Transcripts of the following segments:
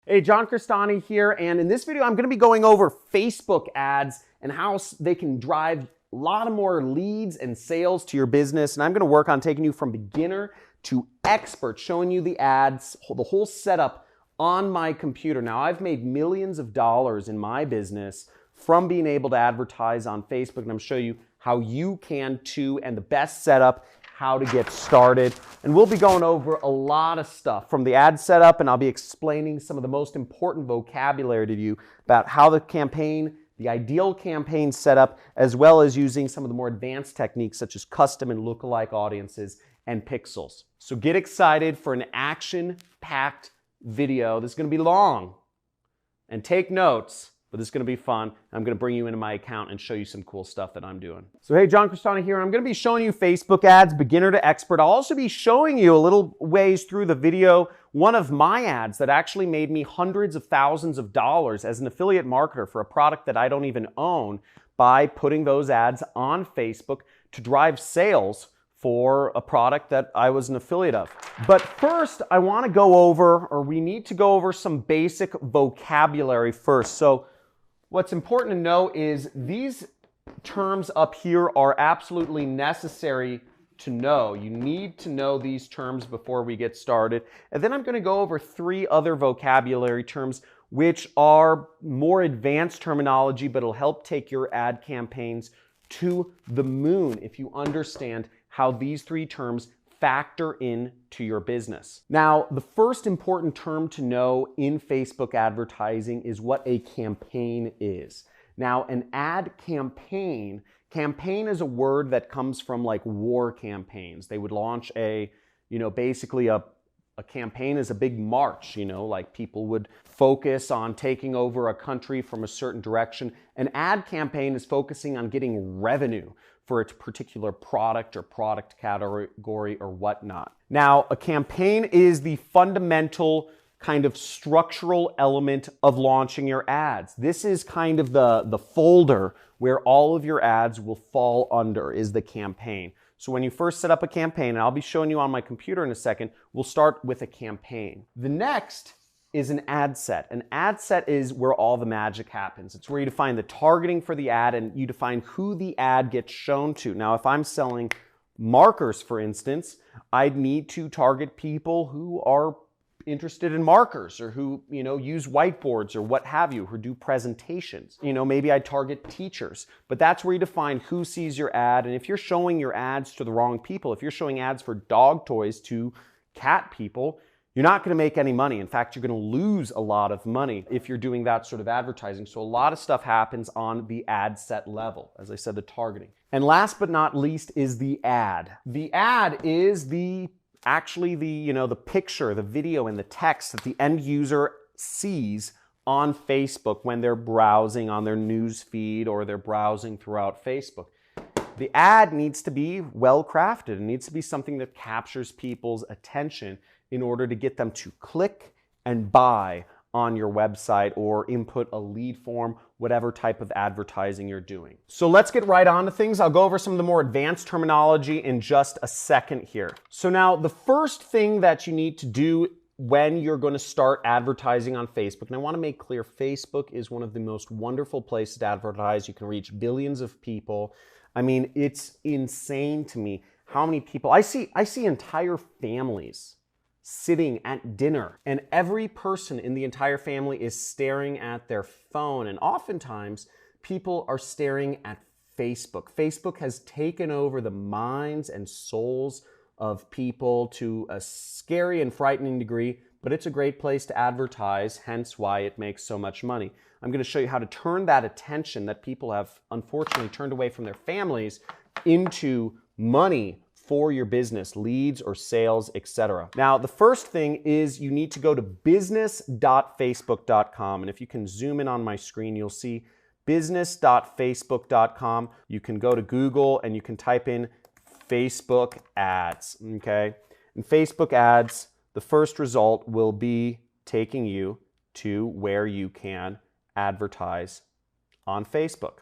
Hey, John Crestani here, and in this video I'm going to be going over Facebook ads and how they can drive a lot of more leads and sales to your business. And I'm going to work on taking you from beginner to expert, showing you the ads, the whole setup on my computer. Now, I've made millions of dollars in my business from being able to advertise on Facebook, and I'm going to show you how you can too, and the best setup, how to get started. And we'll be going over a lot of stuff from the ad setup, and I'll be explaining some of the most important vocabulary to you about how the campaign, the ideal campaign setup, as well as using some of the more advanced techniques such as custom and lookalike audiences and pixels. So get excited for an action-packed video. This is going to be long, and take notes. But this is going to be fun. I'm going to bring you into my account and show you some cool stuff that I'm doing. So hey, John Crestani here. I'm going to be showing you Facebook ads, beginner to expert. I'll also be showing you a little ways through the video one of my ads that actually made me hundreds of thousands of dollars as an affiliate marketer for a product that I don't even own by putting those ads on Facebook to drive sales for a product that I was an affiliate of. But first, I want to go over, or we need to go over some basic vocabulary first. So what's important to know is these terms up here are absolutely necessary to know. You need to know these terms before we get started. And then I'm going to go over three other vocabulary terms which are more advanced terminology, but it'll help take your ad campaigns to the moon if you understand how these three terms factor in to your business. Now, the first important term to know in Facebook advertising is what a campaign is. Now, an ad campaign is a word that comes from like war campaigns. They would launch basically a campaign is a big march, like people would focus on taking over a country from a certain direction. An ad campaign is focusing on getting revenue for its particular product or product category or whatnot. Now, a campaign is the fundamental kind of structural element of launching your ads. This is kind of the folder where all of your ads will fall under, is the campaign. So when you first set up a campaign, and I'll be showing you on my computer in a second, we'll start with a campaign. The next is an ad set. An ad set is where all the magic happens. It's where you define the targeting for the ad and you define who the ad gets shown to. Now, if I'm selling markers, for instance, I'd need to target people who are interested in markers or who, use whiteboards or what have you, who do presentations. Maybe I target teachers, but that's where you define who sees your ad. And if you're showing your ads to the wrong people, if you're showing ads for dog toys to cat people, you're not going to make any money. In fact, you're going to lose a lot of money if you're doing that sort of advertising. So a lot of stuff happens on the ad set level. As I said, the targeting. And last but not least is the ad. The ad is the picture, the video, and the text that the end user sees on Facebook when they're browsing on their news feed or they're browsing throughout Facebook. The ad needs to be well crafted. It needs to be something that captures people's attention in order to get them to click and buy on your website or input a lead form, whatever type of advertising you're doing. So let's get right on to things. I'll go over some of the more advanced terminology in just a second here. So now the first thing that you need to do when you're going to start advertising on Facebook, and I want to make clear, Facebook is one of the most wonderful places to advertise. You can reach billions of people. I mean, it's insane to me how many people, I see entire families sitting at dinner, and every person in the entire family is staring at their phone, and oftentimes people are staring at Facebook. Facebook has taken over the minds and souls of people to a scary and frightening degree, but it's a great place to advertise, hence why it makes so much money. I'm going to show you how to turn that attention that people have unfortunately turned away from their families into money for your business, leads or sales, etc. Now, the first thing is you need to go to business.facebook.com. And if you can zoom in on my screen, you'll see business.facebook.com. You can go to Google and you can type in Facebook ads, okay? In Facebook ads, the first result will be taking you to where you can advertise on Facebook.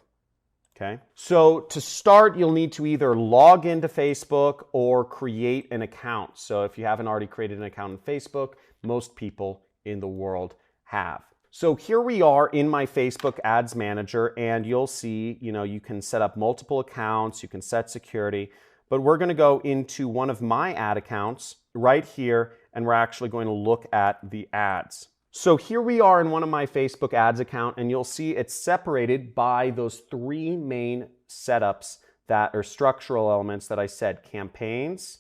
Okay, so to start, you'll need to either log into Facebook or create an account. So if you haven't already created an account on Facebook, most people in the world have. So here we are in my Facebook Ads Manager, and you'll see, you can set up multiple accounts, you can set security, but we're going to go into one of my ad accounts right here, and we're actually going to look at the ads. So here we are in one of my Facebook Ads account, and you'll see it's separated by those three main setups that are structural elements that I said: campaigns,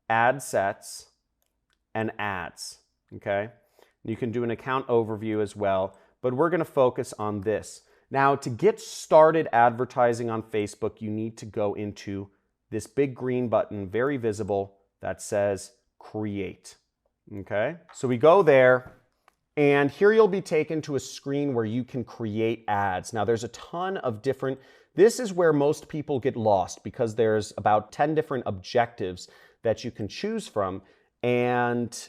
ad sets, and ads, okay? You can do an account overview as well, but we're going to focus on this. Now, to get started advertising on Facebook, you need to go into this big green button, very visible, that says Create, okay? So we go there, and here you'll be taken to a screen where you can create ads. Now, there's a ton of different, this is where most people get lost because there's about 10 different objectives that you can choose from. And,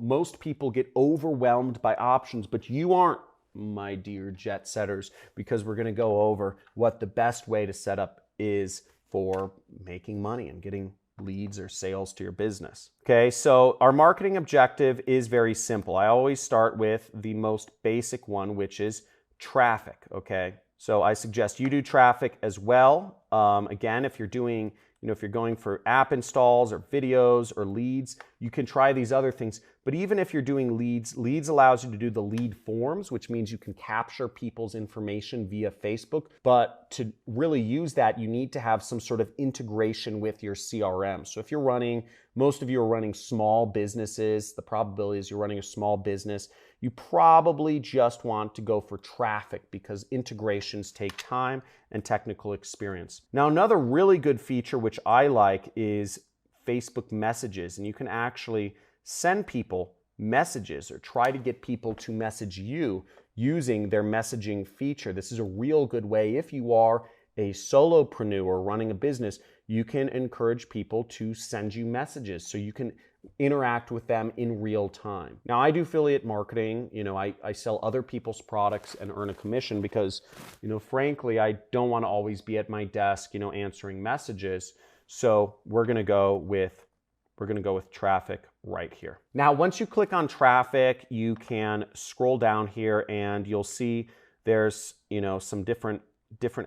most people get overwhelmed by options, but you aren't, my dear jet setters, because we're going to go over what the best way to set up is for making money and getting leads or sales to your business. Okay, so our marketing objective is very simple. I always start with the most basic one, which is traffic, okay? So I suggest you do traffic as well. Again, if you're doing if you're going for app installs or videos or leads, you can try these other things. But even if you're doing leads allows you to do the lead forms, which means you can capture people's information via Facebook. But to really use that, you need to have some sort of integration with your CRM. So if you're running, most of you are running small businesses, the probability is you're running a small business, you probably just want to go for traffic because integrations take time and technical experience. Now, another really good feature which I like is Facebook Messages, and you can actually send people messages or try to get people to message you using their messaging feature. This is a real good way. If you are a solopreneur running a business, you can encourage people to send you messages so you can interact with them in real time. Now, I do affiliate marketing. I sell other people's products and earn a commission because, frankly, I don't want to always be at my desk, answering messages. So we're going to go with traffic right here. Now, once you click on traffic, you can scroll down here and you'll see there's, some different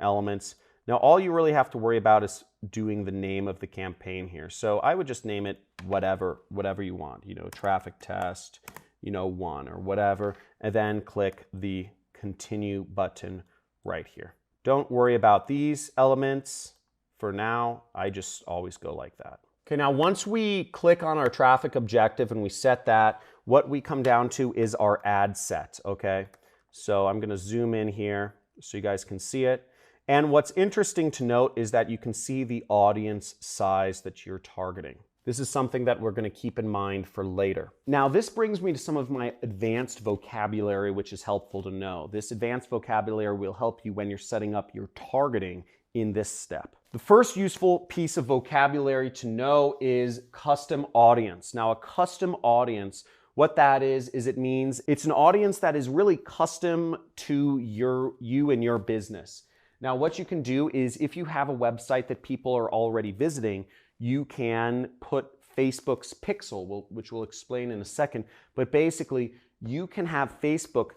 elements. Now, all you really have to worry about is doing the name of the campaign here. So I would just name it whatever you want, traffic test, 1 or whatever, and then click the continue button right here. Don't worry about these elements for now. I just always go like that. Okay, now once we click on our traffic objective and we set that, what we come down to is our ad set, okay? So I'm gonna zoom in here so you guys can see it. And what's interesting to note is that you can see the audience size that you're targeting. This is something that we're going to keep in mind for later. Now, this brings me to some of my advanced vocabulary, which is helpful to know. This advanced vocabulary will help you when you're setting up your targeting in this step. The first useful piece of vocabulary to know is custom audience. Now, a custom audience, what that is it means it's an audience that is really custom to you and your business. Now, what you can do is if you have a website that people are already visiting, you can put Facebook's pixel, which we'll explain in a second, but basically you can have Facebook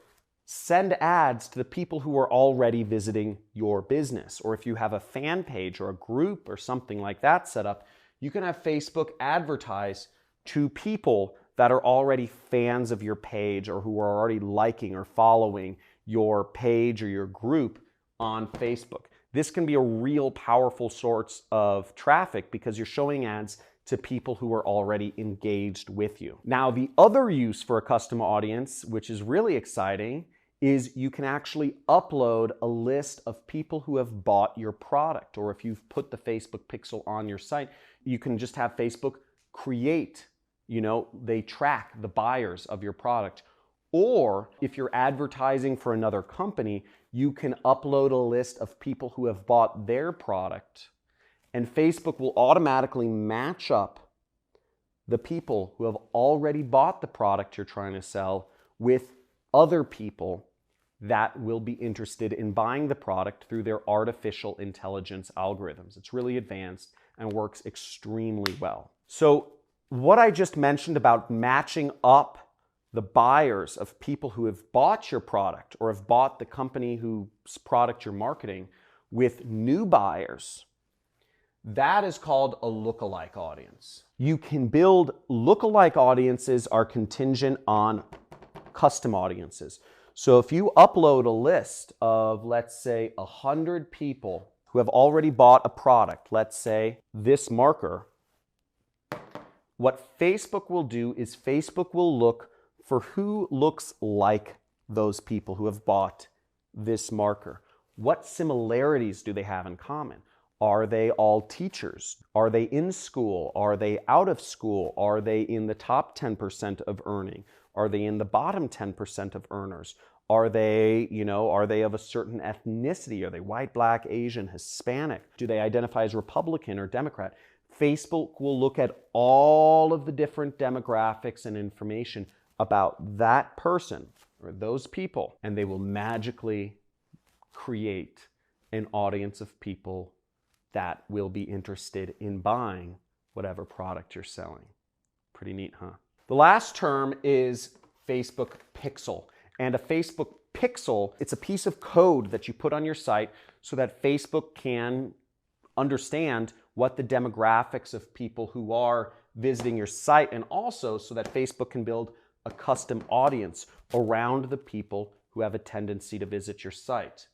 send ads to the people who are already visiting your business. Or if you have a fan page or a group or something like that set up, you can have Facebook advertise to people that are already fans of your page or who are already liking or following your page or your group on Facebook. This can be a real powerful source of traffic because you're showing ads to people who are already engaged with you. Now, the other use for a custom audience, which is really exciting, is you can actually upload a list of people who have bought your product. Or if you've put the Facebook pixel on your site, you can just have Facebook create, they track the buyers of your product. Or if you're advertising for another company, you can upload a list of people who have bought their product, and Facebook will automatically match up the people who have already bought the product you're trying to sell with other people that will be interested in buying the product through their artificial intelligence algorithms. It's really advanced and works extremely well. So what I just mentioned about matching up the buyers of people who have bought your product or have bought the company whose product you're marketing with new buyers, that is called a lookalike audience. You can build lookalike audiences are contingent on custom audiences. So if you upload a list of, let's say, 100 people who have already bought a product, let's say this marker, what Facebook will do is Facebook will look for who looks like those people who have bought this marker. What similarities do they have in common? Are they all teachers? Are they in school? Are they out of school? Are they in the top 10% of earning? Are they in the bottom 10% of earners? Are they, are they of a certain ethnicity? Are they white, black, Asian, Hispanic? Do they identify as Republican or Democrat? Facebook will look at all of the different demographics and information about that person or those people, and they will magically create an audience of people that will be interested in buying whatever product you're selling. Pretty neat, huh? The last term is Facebook Pixel. And a Facebook Pixel, it's a piece of code that you put on your site so that Facebook can understand what the demographics of people who are visiting your site, and also so that Facebook can build a custom audience around the people who have a tendency to visit your site.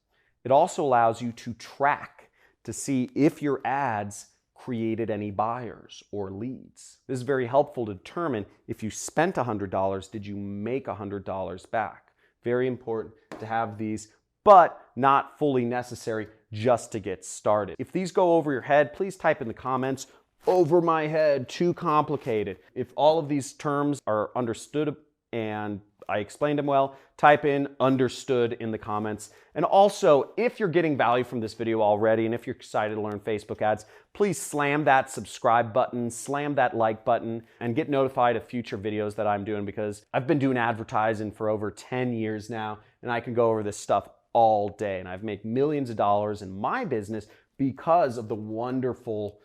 It also allows you to track to see if your ads created any buyers or leads. This is very helpful to determine if you spent $100, did you make $100 back? Very important to have these, but not fully necessary just to get started. If these go over your head, please type in the comments, over my head, too complicated. If all of these terms are understood and I explained them well, type in understood in the comments. And also, if you're getting value from this video already, and if you're excited to learn Facebook ads, please slam that subscribe button, slam that like button, and get notified of future videos that I'm doing, because I've been doing advertising for over 10 years now, and I can go over this stuff all day. And I've made millions of dollars in my business because of the wonderful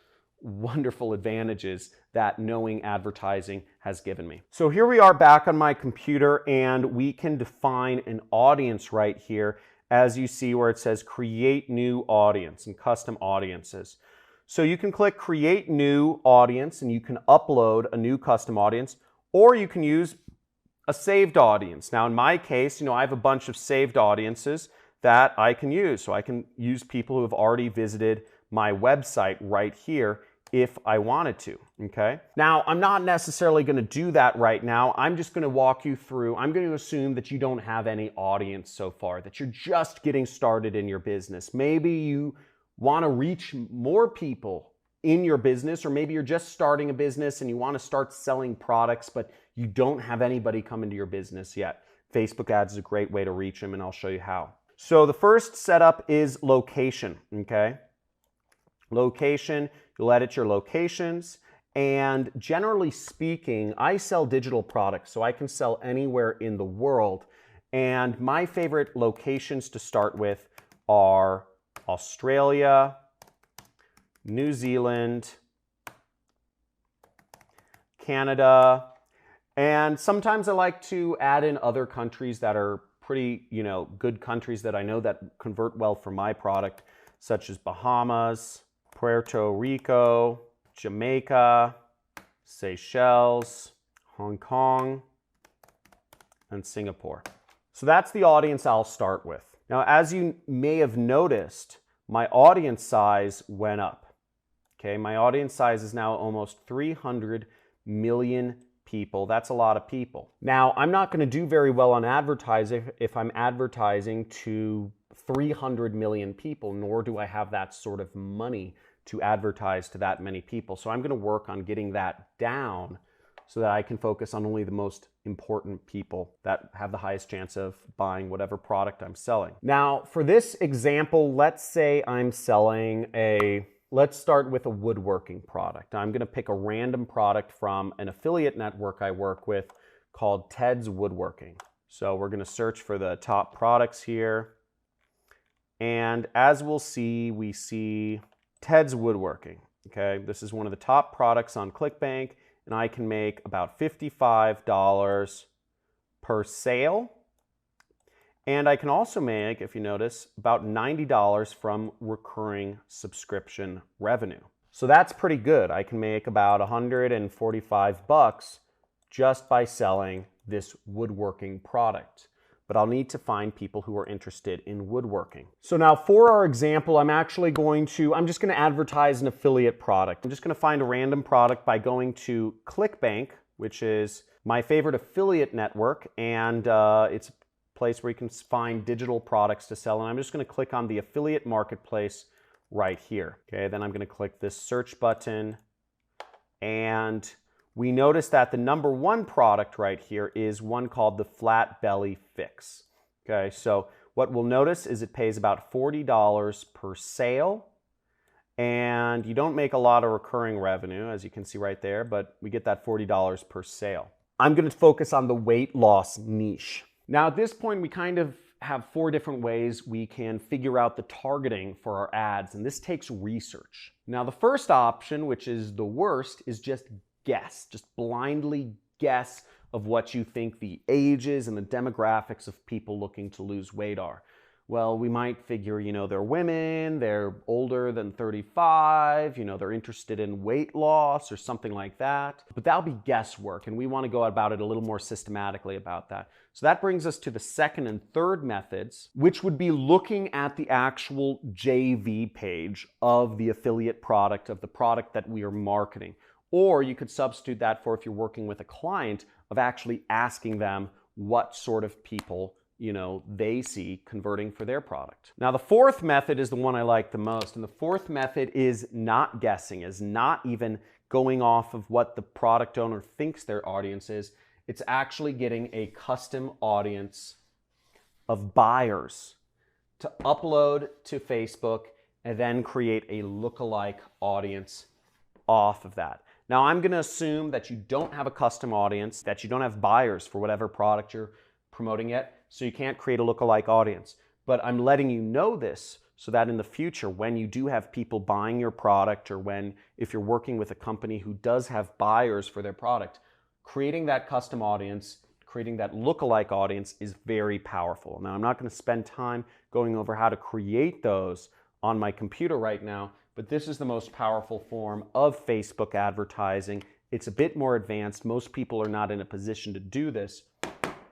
advantages that knowing advertising has given me. So here we are back on my computer, and we can define an audience right here, as you see where it says create new audience and custom audiences. So you can click create new audience and you can upload a new custom audience, or you can use a saved audience. Now in my case, I have a bunch of saved audiences that I can use. So I can use people who have already visited my website right here if I wanted to, okay? Now, I'm not necessarily gonna do that right now. I'm just gonna walk you through, I'm gonna assume that you don't have any audience so far, that you're just getting started in your business. Maybe you wanna reach more people in your business, or maybe you're just starting a business and you wanna start selling products, but you don't have anybody come into your business yet. Facebook ads is a great way to reach them, and I'll show you how. So the first setup is location, okay? Location, you'll edit your locations, and generally speaking, I sell digital products, so I can sell anywhere in the world, and my favorite locations to start with are Australia, New Zealand, Canada, and sometimes I like to add in other countries that are pretty, good countries that I know that convert well for my product, such as Bahamas, Puerto Rico, Jamaica, Seychelles, Hong Kong, and Singapore. So that's the audience I'll start with. Now, as you may have noticed, my audience size went up. Okay, my audience size is now almost 300 million people. That's a lot of people. Now, I'm not going to do very well on advertising if I'm advertising to 300 million people, nor do I have that sort of money to advertise to that many people. So I'm going to work on getting that down so that I can focus on only the most important people that have the highest chance of buying whatever product I'm selling. Now, for this example, let's say I'm selling let's start with a woodworking product. I'm going to pick a random product from an affiliate network I work with called Ted's Woodworking. So we're going to search for the top products here. And as we'll see, we see Ted's Woodworking. Okay, this is one of the top products on ClickBank, and I can make about $55 per sale. And I can also make, if you notice, about $90 from recurring subscription revenue. So that's pretty good. I can make about 145 bucks just by selling this woodworking product. But I'll need to find people who are interested in woodworking. So now for our example, I'm just going to advertise an affiliate product. I'm just going to find a random product by going to ClickBank, which is my favorite affiliate network, and it's a place where you can find digital products to sell. And I'm just going to click on the affiliate marketplace right here. Okay, then I'm going to click this search button, and we notice that the #1 product right here is one called the Flat Belly Fix. Okay, so what we'll notice is it pays about $40 per sale, and you don't make a lot of recurring revenue, as you can see right there, but we get that $40 per sale. I'm going to focus on the weight loss niche. Now at this point, we kind of have 4 different ways we can figure out the targeting for our ads, and this takes research. Now the first option, which is the worst, is just blindly guess of what you think the ages and the demographics of people looking to lose weight are. Well, we might figure, they're women, they're older than 35, they're interested in weight loss or something like that. But that'll be guesswork, and we want to go about it a little more systematically about that. So that brings us to the second and third methods, which would be looking at the actual JV page of the affiliate product, of the product that we are marketing. Or you could substitute that for, if you're working with a client, of actually asking them what sort of people they see converting for their product. Now the fourth method is the one I like the most, and the fourth method is not guessing, is not even going off of what the product owner thinks their audience is. It's actually getting a custom audience of buyers to upload to Facebook and then create a lookalike audience off of that. Now I'm going to assume that you don't have a custom audience, that you don't have buyers for whatever product you're promoting yet, so you can't create a lookalike audience. But I'm letting you know this so that in the future, when you do have people buying your product, or if you're working with a company who does have buyers for their product, creating that custom audience, creating that lookalike audience is very powerful. Now I'm not going to spend time going over how to create those on my computer right now, but this is the most powerful form of Facebook advertising. It's a bit more advanced. Most people are not in a position to do this,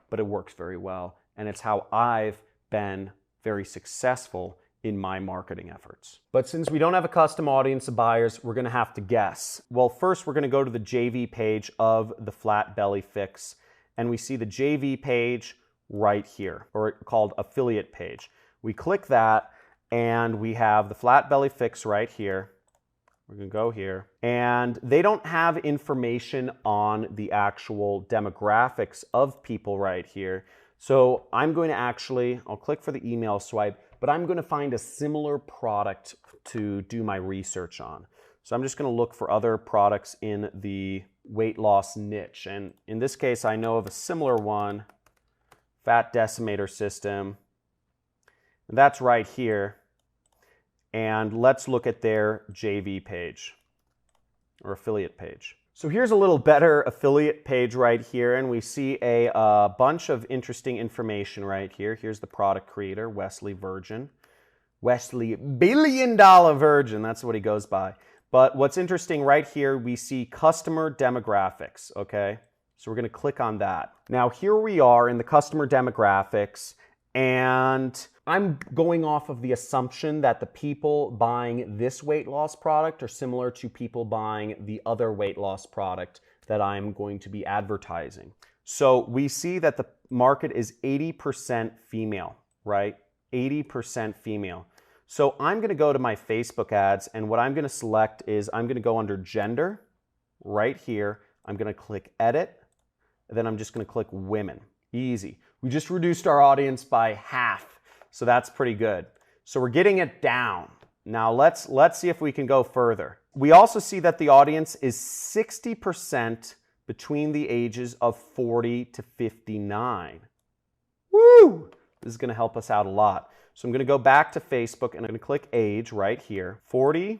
but it works very well. And it's how I've been very successful in my marketing efforts. But since we don't have a custom audience of buyers, we're going to have to guess. Well, first we're going to go to the JV page of the Flat Belly Fix, and we see the JV page right here, or called affiliate page. We click that, and we have the Flat Belly Fix right here. We're going to go here, and they don't have information on the actual demographics of people right here. So I'm going to I'll click for the email swipe, but I'm going to find a similar product to do my research on. So I'm just going to look for other products in the weight loss niche. And in this case, I know of a similar one, Fat Decimator System. And that's right here. And let's look at their JV page or affiliate page. So here's a little better affiliate page right here, and we see a bunch of interesting information right here. Here's the product creator, Wesley Virgin. Wesley $1 billion Virgin, that's what he goes by. But what's interesting right here, we see customer demographics, okay? So we're going to click on that. Now here we are in the customer demographics, and I'm going off of the assumption that the people buying this weight loss product are similar to people buying the other weight loss product that I'm going to be advertising. So we see that the market is 80% female, right? 80% female. So I'm going to go to my Facebook ads, and what I'm going to select is I'm going to go under gender right here. I'm going to click edit, and then I'm just going to click women. Easy. We just reduced our audience by half. So that's pretty good. So we're getting it down. Now let's see if we can go further. We also see that the audience is 60% between the ages of 40 to 59. Woo! This is going to help us out a lot. So I'm going to go back to Facebook, and I'm going to click age right here, 40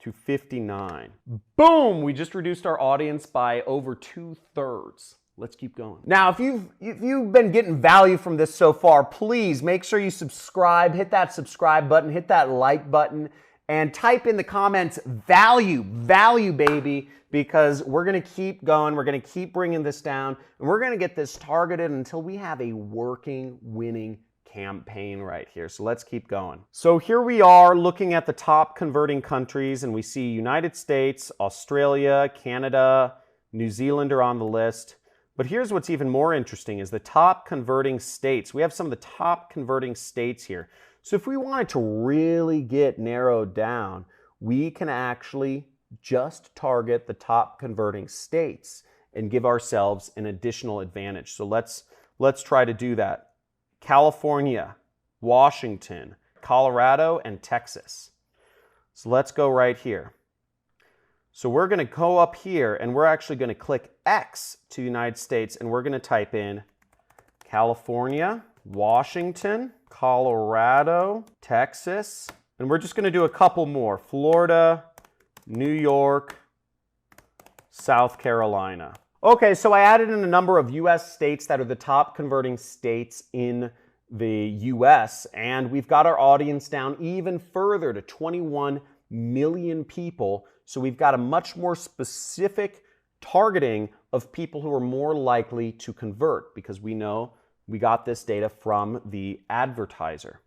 to 59. Boom! We just reduced our audience by over 2/3. Let's keep going. Now, if you've been getting value from this so far, please make sure you subscribe, hit that subscribe button, hit that like button, and type in the comments value, baby, because we're going to keep going. We're going to keep bringing this down, and we're going to get this targeted until we have a working, winning campaign right here. So let's keep going. So here we are looking at the top converting countries, and we see United States, Australia, Canada, New Zealand are on the list. But here's what's even more interesting is the top converting states. We have some of the top converting states here. So if we wanted to really get narrowed down, we can actually just target the top converting states and give ourselves an additional advantage. So let's try to do that. California, Washington, Colorado, and Texas. So let's go right here. So we're going to go up here and we're actually going to click X to United States and we're going to type in California, Washington, Colorado, Texas, and we're just going to do a couple more. Florida, New York, South Carolina. Okay, so I added in a number of US states that are the top converting states in the US, and we've got our audience down even further to 21 million people. So we've got a much more specific targeting of people who are more likely to convert because we know we got this data from the advertiser.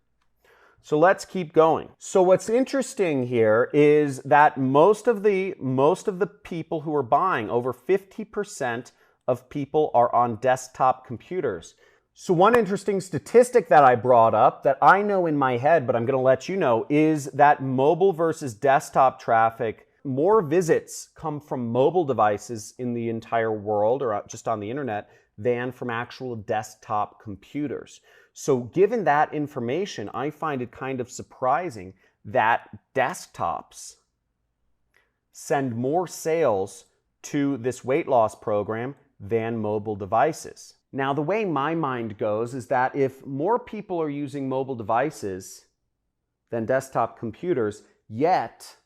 So let's keep going. So what's interesting here is that most of the people who are buying, over 50% of people are on desktop computers. So one interesting statistic that I brought up that I know in my head, but I'm going to let you know, is that mobile versus desktop traffic, more visits come from mobile devices in the entire world or just on the internet than from actual desktop computers. So given that information, I find it kind of surprising that desktops send more sales to this weight loss program than mobile devices. Now, the way my mind goes is that if more people are using mobile devices than desktop computers, yet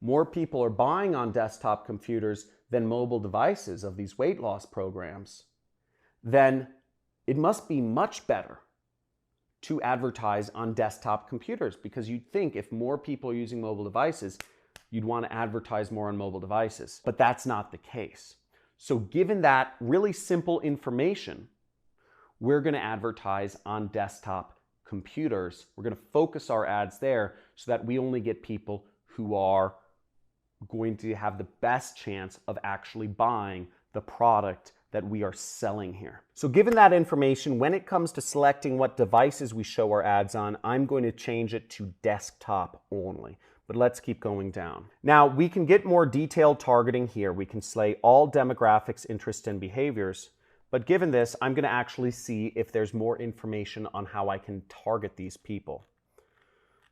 more people are buying on desktop computers than mobile devices of these weight loss programs, then it must be much better to advertise on desktop computers, because you'd think if more people are using mobile devices, you'd want to advertise more on mobile devices. But that's not the case. So given that really simple information, we're going to advertise on desktop computers. We're going to focus our ads there so that we only get people who are going to have the best chance of actually buying the product that we are selling here. So given that information, when it comes to selecting what devices we show our ads on, I'm going to change it to desktop only. But let's keep going down. Now, we can get more detailed targeting here. We can say all demographics, interests, and behaviors. But given this, I'm going to actually see if there's more information on how I can target these people.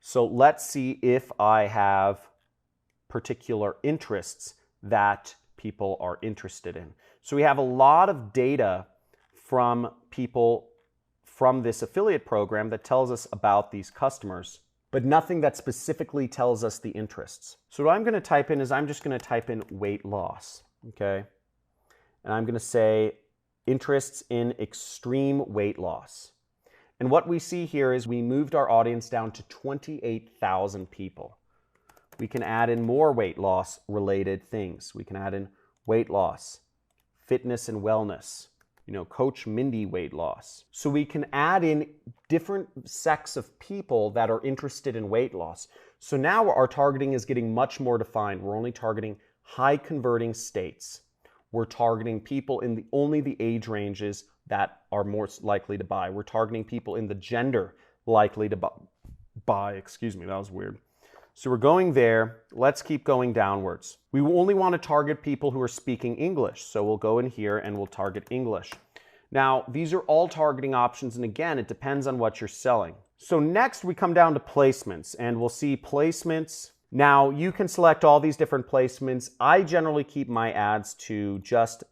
So let's see if I have particular interests that people are interested in. So we have a lot of data from people from this affiliate program that tells us about these customers, but nothing that specifically tells us the interests. So what I'm going to type in is I'm just going to type in weight loss, okay? And I'm going to say interests in extreme weight loss. And what we see here is we moved our audience down to 28,000 people. We can add in more weight loss related things. We can add in weight loss, fitness and wellness, Coach Mindy weight loss. So we can add in different sects of people that are interested in weight loss. So now our targeting is getting much more defined. We're only targeting high converting states. We're targeting people in only the age ranges that are more likely to buy. We're targeting people in the gender likely to buy. Excuse me, that was weird. So we're going there. Let's keep going downwards. We only want to target people who are speaking English. So we'll go in here and we'll target English. Now, these are all targeting options. And again, it depends on what you're selling. So next we come down to placements and we'll see placements. Now you can select all these different placements. I generally keep my ads to just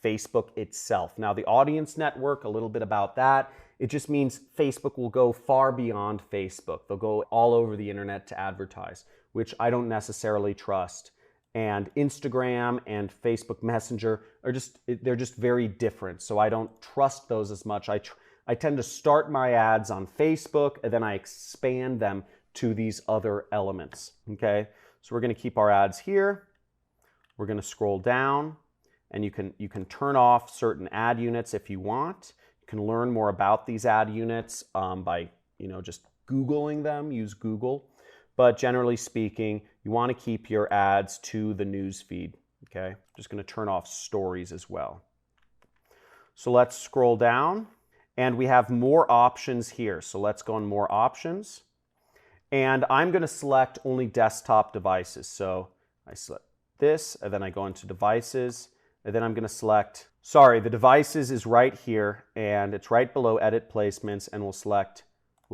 Facebook itself. Now the audience network, a little bit about that. It just means Facebook will go far beyond Facebook. They'll go all over the internet to advertise, which I don't necessarily trust. and Instagram and Facebook Messenger they're just very different. So I don't trust those as much. I tend to start my ads on Facebook and then I expand them to these other elements, okay? So we're gonna keep our ads here. We're gonna scroll down and you can turn off certain ad units if you want. You can learn more about these ad units by just Googling them, use Google. But generally speaking, you want to keep your ads to the news feed, okay? Just going to turn off stories as well. So let's scroll down and we have more options here. So let's go on more options. And I'm going to select only desktop devices. So I select this and then I go into devices and then I'm going to select, the devices is right here and it's right below edit placements and we'll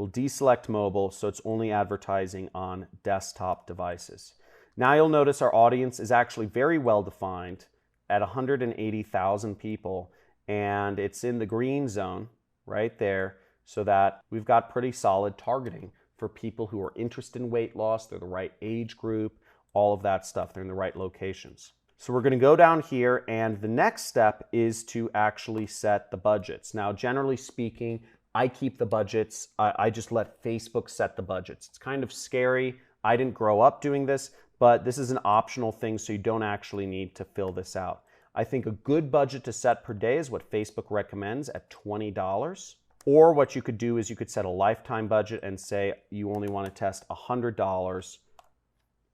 deselect mobile, so it's only advertising on desktop devices. Now you'll notice our audience is actually very well defined at 180,000 people, and it's in the green zone right there, so that we've got pretty solid targeting for people who are interested in weight loss. They're the right age group, all of that stuff. They're in the right locations. So we're going to go down here, and the next step is to actually set the budgets. Now, generally speaking, I keep the budgets. I just let Facebook set the budgets. It's kind of scary. I didn't grow up doing this, but this is an optional thing, so you don't actually need to fill this out. I think a good budget to set per day is what Facebook recommends at $20. Or what you could do is you could set a lifetime budget and say you only want to test $100.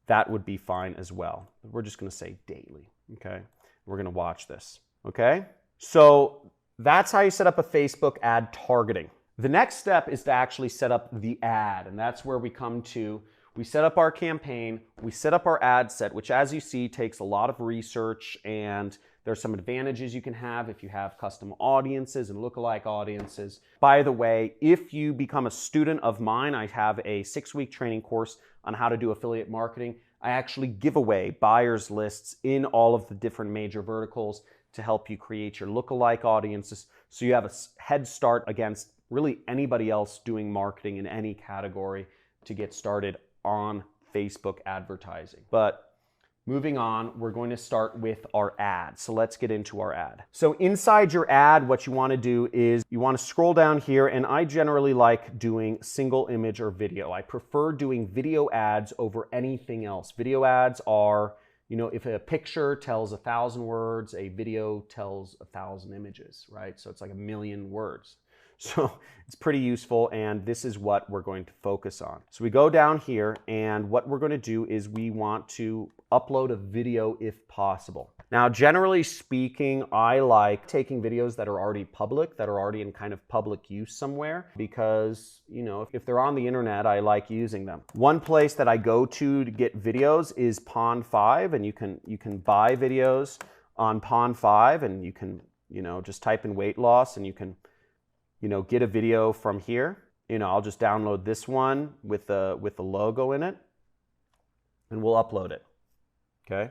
That would be fine as well. We're just going to say daily, okay? We're going to watch this, okay? So that's how you set up a Facebook ad targeting. The next step is to actually set up the ad, and that's where we set up our campaign, we set up our ad set, which as you see takes a lot of research, and there's some advantages you can have if you have custom audiences and lookalike audiences. By the way, if you become a student of mine, I have a 6-week training course on how to do affiliate marketing. I actually give away buyers lists in all of the different major verticals to help you create your lookalike audiences, so you have a head start against really anybody else doing marketing in any category to get started on Facebook advertising. But moving on, we're going to start with our ad. So let's get into our ad. So inside your ad, what you want to do is you want to scroll down here, and I generally like doing single image or video. I prefer doing video ads over anything else. Video ads are, if a picture tells 1,000 words, a video tells 1,000 images, right? So it's like 1,000,000 words. So it's pretty useful, and this is what we're going to focus on. So we go down here, and what we're going to do is we want to upload a video if possible. Now, generally speaking, I like taking videos that are already public, that are already in kind of public use somewhere, because, if they're on the internet, I like using them. One place that I go to get videos is Pond5, and you can buy videos on Pond5, and you can, just type in weight loss, and you can get a video from here. I'll just download this one with the logo in it, and we'll upload it. Okay.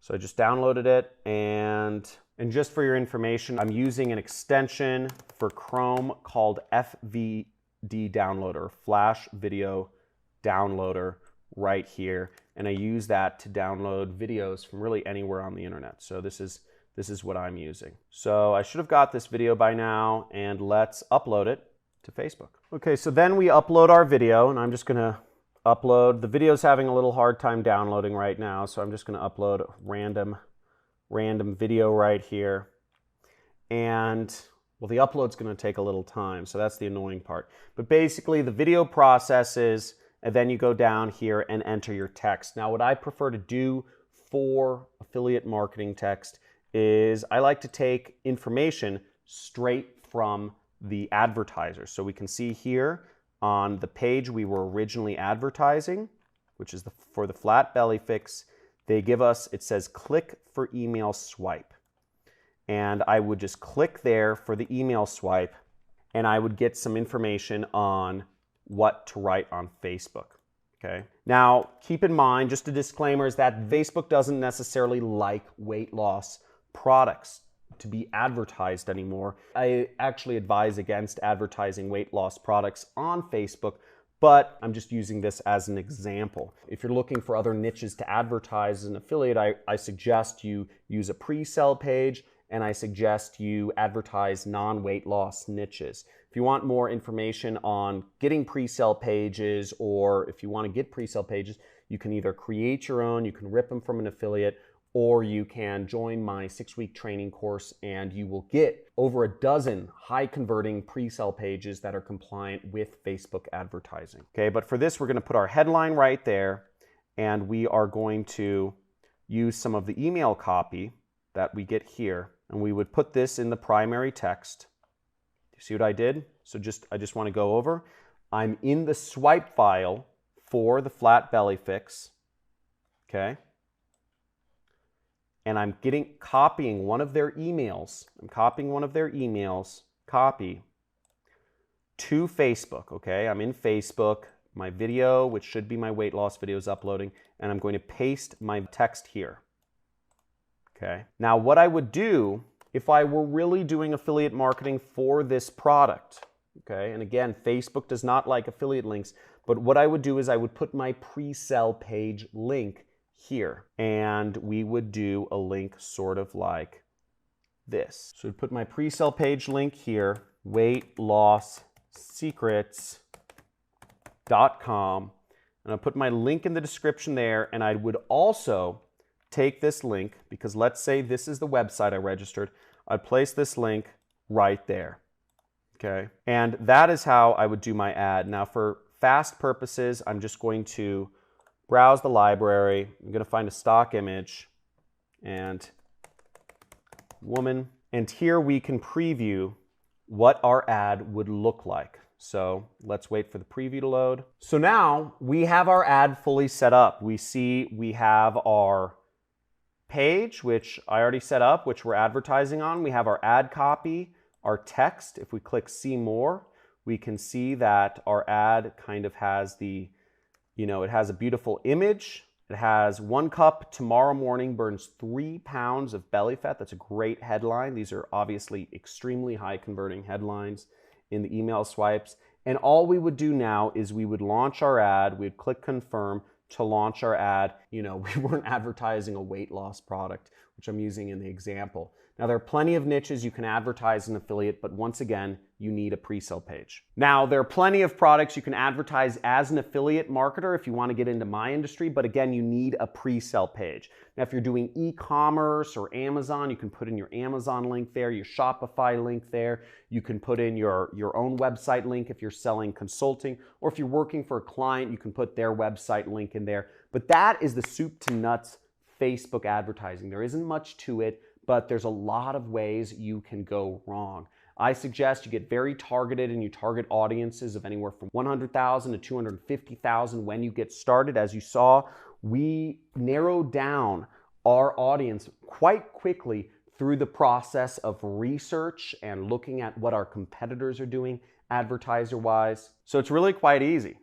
So I just downloaded it, and just for your information, I'm using an extension for Chrome called FVD Downloader, Flash Video Downloader, right here, and I use that to download videos from really anywhere on the internet. So this is what I'm using. So I should have got this video by now, and let's upload it to Facebook. Okay, so then we upload our video, and I'm just gonna upload. The video's having a little hard time downloading right now, so I'm just gonna upload a random video right here. And, well, the upload's gonna take a little time, so that's the annoying part. But basically, the video processes, and then you go down here and enter your text. Now, what I prefer to do for affiliate marketing text is I like to take information straight from the advertiser. So we can see here on the page we were originally advertising, which is for the flat belly fix, they give us, it says click for email swipe. And I would just click there for the email swipe, and I would get some information on what to write on Facebook. Okay. Now, keep in mind, just a disclaimer, is that Facebook doesn't necessarily like weight loss products to be advertised anymore. I actually advise against advertising weight loss products on Facebook, but I'm just using this as an example. If you're looking for other niches to advertise as an affiliate, I suggest you use a pre-sell page, and I suggest you advertise non-weight loss niches. If you want more information on getting pre-sell pages, or if you want to get pre-sell pages, you can either create your own, you can rip them from an affiliate, or you can join my 6-week training course and you will get over a dozen high converting pre-sell pages that are compliant with Facebook advertising. Okay, but for this, we're going to put our headline right there, and we are going to use some of the email copy that we get here, and we would put this in the primary text. You see what I did? So I just want to go over. I'm in the swipe file for the flat belly fix. Okay. And I'm copying one of their emails. I'm copying one of their emails, copy, to Facebook, okay? I'm in Facebook, my video, which should be my weight loss video, is uploading, and I'm going to paste my text here, okay? Now, what I would do if I were really doing affiliate marketing for this product, okay? And again, Facebook does not like affiliate links, but what I would do is I would put my pre-sell page link here, and we would do a link sort of like this. So I'd put my pre-sell page link here, weightlossecrets.com, and I'll put my link in the description there, and I would also take this link, because let's say this is the website I registered, I'd place this link right there, okay? And that is how I would do my ad. Now for fast purposes, I'm just going to browse the library. I'm going to find a stock image and woman. And here we can preview what our ad would look like. So let's wait for the preview to load. So now we have our ad fully set up. We see we have our page, which I already set up, which we're advertising on. We have our ad copy, our text. If we click see more, we can see that our ad kind of has the it has a beautiful image. It has 1 cup tomorrow morning burns 3 pounds of belly fat. That's a great headline. These are obviously extremely high converting headlines in the email swipes. And all we would do now is we would launch our ad. We'd click confirm to launch our ad. We weren't advertising a weight loss product, which I'm using in the example. Now, there are plenty of niches you can advertise an affiliate, but once again, you need a pre-sell page. Now, there are plenty of products you can advertise as an affiliate marketer if you want to get into my industry, but again, you need a pre-sell page. Now, if you're doing e-commerce or Amazon, you can put in your Amazon link there, your Shopify link there. You can put in your own website link if you're selling consulting, or if you're working for a client, you can put their website link in there. But that is the soup to nuts Facebook advertising. There isn't much to it, but there's a lot of ways you can go wrong. I suggest you get very targeted and you target audiences of anywhere from 100,000 to 250,000 when you get started. As you saw, we narrowed down our audience quite quickly through the process of research and looking at what our competitors are doing advertiser-wise. So it's really quite easy.